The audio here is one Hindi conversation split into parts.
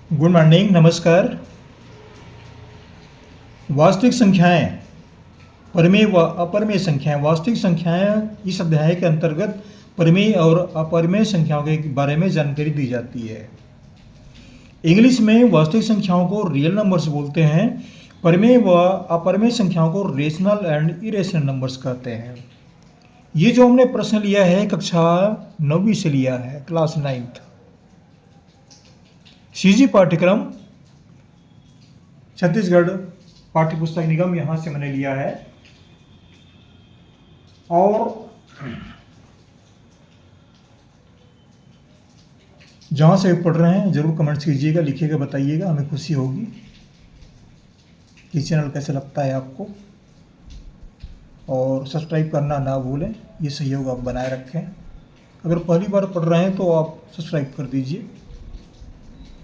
गुड मॉर्निंग, नमस्कार। वास्तविक संख्याएं, परिमेय व अपरिमेय संख्याएं। वास्तविक संख्याएं इस अध्याय के अंतर्गत परिमेय और अपरिमेय संख्याओं के बारे में जानकारी दी जाती है। इंग्लिश में वास्तविक संख्याओं को रियल नंबर्स बोलते हैं। परिमेय व अपरिमेय संख्याओं को रेशनल एंड इरेशनल नंबर्स कहते हैं। ये जो हमने प्रश्न लिया है कक्षा 9वीं से लिया है, क्लास 9th सीजी पाठ्यक्रम छत्तीसगढ़ पाठ्य पुस्तक निगम, यहाँ से मैंने लिया है। और जहाँ से पढ़ रहे हैं जरूर कमेंट्स कीजिएगा, लिखिएगा, बताइएगा, हमें खुशी होगी कि चैनल कैसे लगता है आपको। और सब्सक्राइब करना ना भूलें, ये सहयोग आप बनाए रखें। अगर पहली बार पढ़ रहे हैं तो आप सब्सक्राइब कर दीजिए।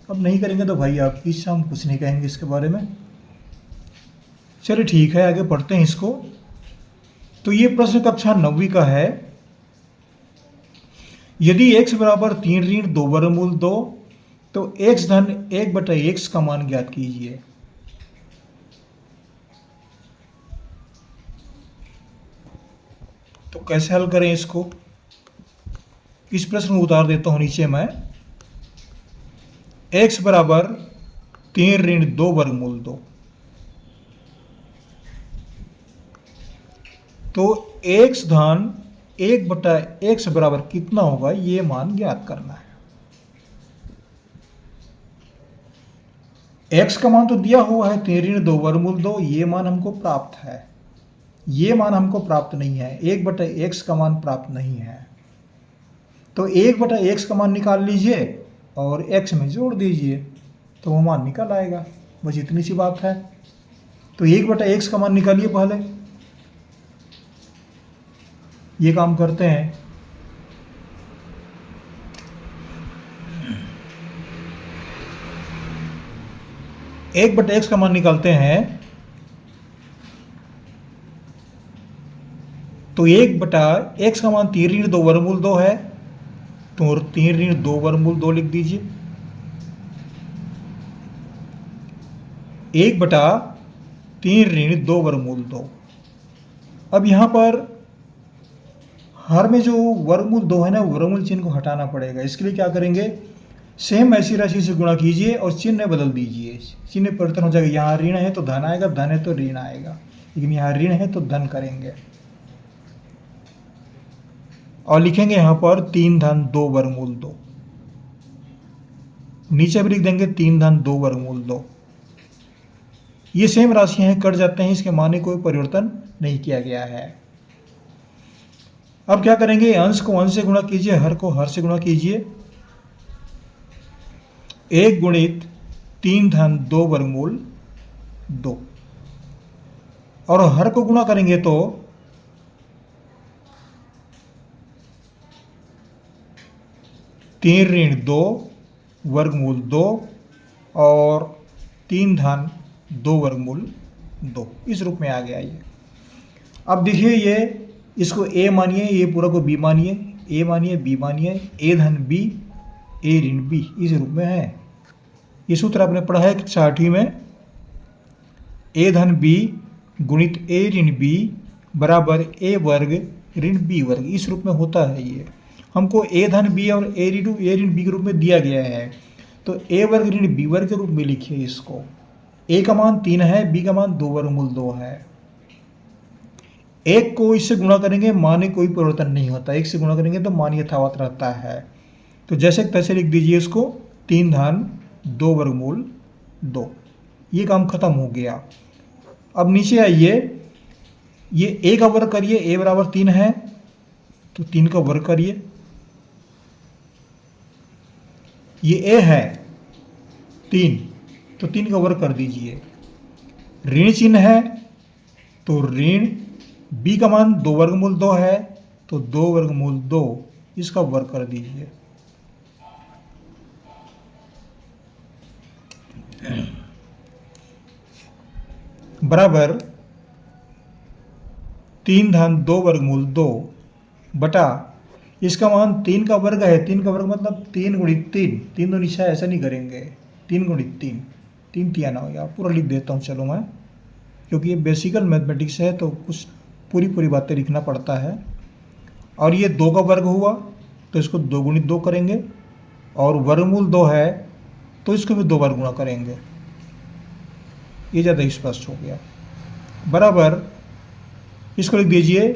अब नहीं करेंगे तो भाई आपकी इच्छा, हम कुछ नहीं कहेंगे इसके बारे में। चलिए ठीक है, आगे पढ़ते हैं इसको। तो ये प्रश्न कक्षा 9वीं का है। यदि x बराबर 3 ऋण 2 वर्गमूल 2 तो x धन 1/x का मान ज्ञात कीजिए। तो कैसे हल करें इसको? इस प्रश्न को उतार देता हूं नीचे मैं। x बराबर 3 ऋण 2 वर्गमूल 2, तो x धन 1/x बराबर कितना होगा, ये मान ज्ञात करना है। x का मान तो दिया हुआ है 3 ऋण 2 वर्गमूल 2, ये मान हमको प्राप्त है। ये मान हमको प्राप्त नहीं है, 1/x का मान प्राप्त नहीं है। तो 1/x का मान निकाल लीजिए और x में जोड़ दीजिए तो वो मान निकल आएगा। बस इतनी सी बात है। तो 1/x का मान निकालिए पहले। ये काम करते हैं। एक बटे एक्स का मान निकालते हैं तो 1/x का मान 3 ऋण 2 वर्गमूल 2 है, तो 3 ऋण 2 वर्गमूल 2 लिख दीजिए। 1/3 ऋण 2 वर्गमूल 2। अब यहां पर हर में जो वर्गमूल 2 है ना, वर्गमूल चिन्ह को हटाना पड़ेगा। इसके लिए क्या करेंगे, सेम ऐसी राशि से गुणा कीजिए और चिन्ह बदल दीजिए। चिन्ह परिवर्तन हो जाएगा। यहाँ ऋण है तो धन आएगा, धन है तो ऋण आएगा, लेकिन यहाँ ऋण है तो धन करेंगे और लिखेंगे यहाँ पर 3 धन 2 वर्गमूल 2। नीचे भी लिख देंगे 3 धन 2 वर्गमूल 2। ये सेम राशियां हैं, कट जाते हैं, इसके मान में कोई परिवर्तन नहीं किया गया है। अब क्या करेंगे, अंश को अंश से गुणा कीजिए, हर को हर से गुणा कीजिए। 1 गुणित 3 धन 2 वर्गमूल 2 और हर को गुणा करेंगे तो 3 ऋण 2 वर्गमूल 2 और 3 धन 2 वर्गमूल 2, इस रूप में आ गया ये। अब देखिए, ये इसको a मानिए, ये पूरा को b मानिए, a मानिए, b मानिए, a धन b, a ऋण b, इस रूप में है। ये सूत्र आपने पढ़ा है कक्षा 8वीं में। a धन b गुणित a ऋण b बराबर a वर्ग ऋण b वर्ग, इस रूप में होता है ये। हमको a धन b और a ऋण b के रूप में दिया गया है, तो a वर्ग ऋण b वर्ग के रूप में लिखिए इसको। a का मान 3 है, b का मान 2 वर्गमूल 2 है। एक को इससे गुणा करेंगे, मान में कोई परिवर्तन नहीं होता। एक से गुणा करेंगे तो मान यथावत रहता है। तो जैसे तैसे लिख दीजिए इसको, 3 धन 2 वर्गमूल 2। ये काम खत्म हो गया। अब नीचे आइए, ये a का वर्ग करिए, a बराबर 3 है तो 3 का वर्ग करिए। ये a है 3, तो 3 का वर्ग कर दीजिए। ऋण चिन्ह है तो ऋण, b का मान 2 वर्गमूल 2 है तो 2 वर्गमूल 2, इसका वर्ग कर दीजिए। बराबर 3 धन 2 वर्गमूल 2 बटा, इसका मान 3 का वर्ग है, 3 का वर्ग मतलब 3 गुणित 3, 3 2 निशा, ऐसा नहीं करेंगे। 3 गुणित 3, 3 तिया 9, या पूरा लिख देता हूँ चलो मैं, क्योंकि ये बेसिकल मैथमेटिक्स है तो कुछ पूरी बातें लिखना पड़ता है। और ये 2 का वर्ग हुआ तो इसको 2 गुणित 2 करेंगे, और वर्गमूल 2 है तो इसको भी 2 बार गुणा करेंगे। ये ज़्यादा स्पष्ट हो गया। बराबर इसको लिख दीजिए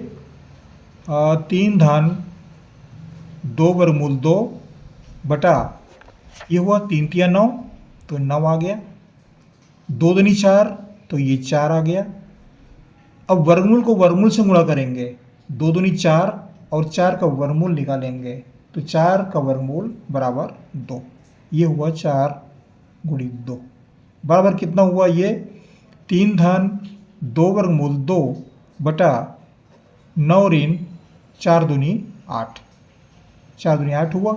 3 धन 2 वर्गमूल 2 बटा, ये हुआ 3 तिया 9 तो 9 आ गया, 2 दूनी 4 तो ये 4 आ गया। अब वर्गमूल को वर्गमूल से गुणा करेंगे, 2 दूनी 4 और 4 का वर्गमूल निकालेंगे तो 4 का वर्गमूल बराबर 2, ये हुआ 4 गुणित 2 बराबर कितना हुआ, ये 3 धन 2 वर्गमूल 2 बटा 9 ऋण 4 दूनी 8, 4 दूनी 8 हुआ।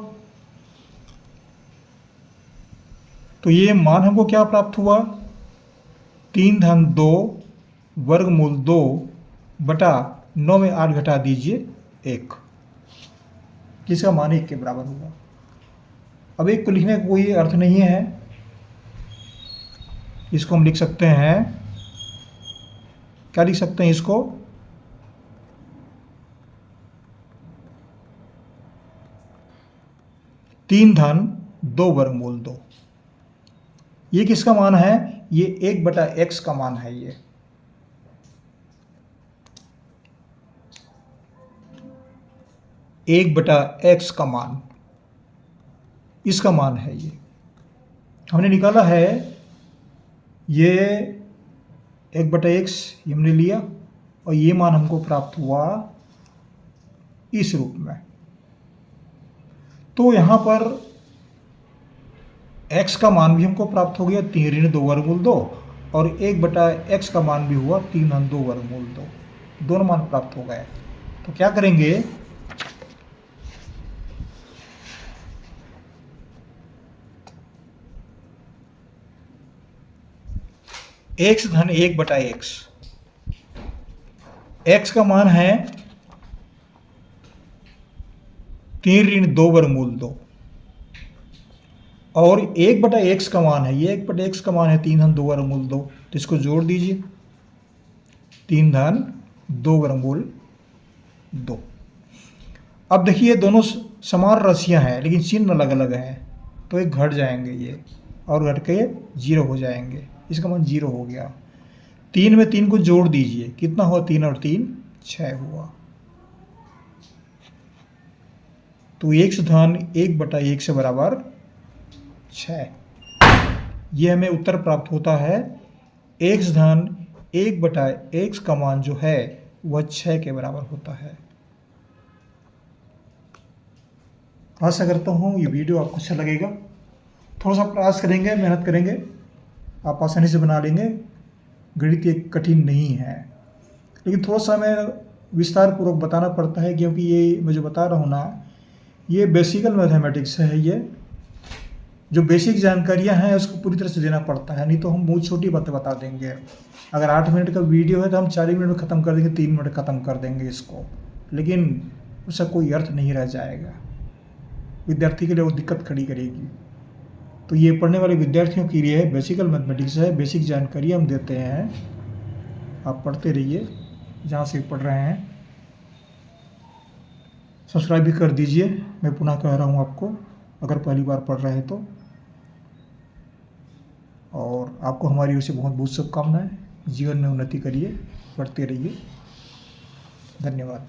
तो ये मान हमको क्या प्राप्त हुआ, 3 धन 2 वर्गमूल 2 बटा 9 में 8 घटा दीजिए 1, जिसका मान 1 के बराबर हुआ। अब 1 को लिखने का कोई अर्थ नहीं है, इसको हम लिख सकते हैं, क्या लिख सकते हैं इसको, तीन धन 2 वर्गमूल 2। ये किसका मान है, ये 1 बटा x का मान है, ये 1 बटा x का मान, इसका मान है, ये हमने निकाला है, ये 1 बटा x हमने लिया और ये मान हमको प्राप्त हुआ इस रूप में। तो यहाँ पर x का मान भी हमको प्राप्त हो गया 3 ऋण 2 वर्गमूल 2, और 1 बटा x का मान भी हुआ 3 धन 2 वर्गमूल 2, दोनों मान प्राप्त हो गए। तो क्या करेंगे, x धन 1 बटा x का मान है 3 ऋण 2 वर्गमूल 2, और 1 बटा x का मान है, ये 1 बटा x का मान है 3 धन 2 वर्गमूल 2, तो इसको जोड़ दीजिए 3 धन 2 वर्गमूल 2। अब देखिए दोनों समान राशियां हैं लेकिन चिन्ह अलग अलग हैं, तो एक घट जाएंगे ये और घट के 0 हो जाएंगे, इसका मान 0 हो गया। 3 में 3 को जोड़ दीजिए, कितना हुआ, 3 और 3 6 हुआ। तो x धन 1 बटा 1 से बराबर 6, ये हमें उत्तर प्राप्त होता है। x धन 1 बटा x का मान जो है वह 6 के बराबर होता है। आशा करता हूँ ये वीडियो आपको अच्छा लगेगा। थोड़ा सा प्रयास करेंगे, मेहनत करेंगे, आप आसानी से बना लेंगे। गणित एक कठिन नहीं है, लेकिन थोड़ा सा हमें विस्तार पूर्वक बताना पड़ता है, क्योंकि ये मैं जो बता रहा हूँ ना, ये बेसिकल मैथमेटिक्स है। ये जो बेसिक जानकारियाँ हैं उसको पूरी तरह से देना पड़ता है, नहीं तो हम बहुत छोटी बातें बता देंगे। अगर 8 मिनट का वीडियो है तो हम 4 मिनट में ख़त्म कर देंगे, 3 मिनट ख़त्म कर देंगे इसको, लेकिन उसका कोई अर्थ नहीं रह जाएगा, विद्यार्थी के लिए वो दिक्कत खड़ी करेगी। तो ये पढ़ने वाले विद्यार्थियों के लिए बेसिकल मैथमेटिक्स है, बेसिक जानकारी हम देते हैं, आप पढ़ते रहिए जहाँ से पढ़ रहे हैं। सब्सक्राइब भी कर दीजिए, मैं पुनः कह रहा हूँ आपको, अगर पहली बार पढ़ रहे हैं तो। और आपको हमारी ओर से बहुत बहुत शुभकामनाएं, जीवन में उन्नति करिए, पढ़ते रहिए। धन्यवाद।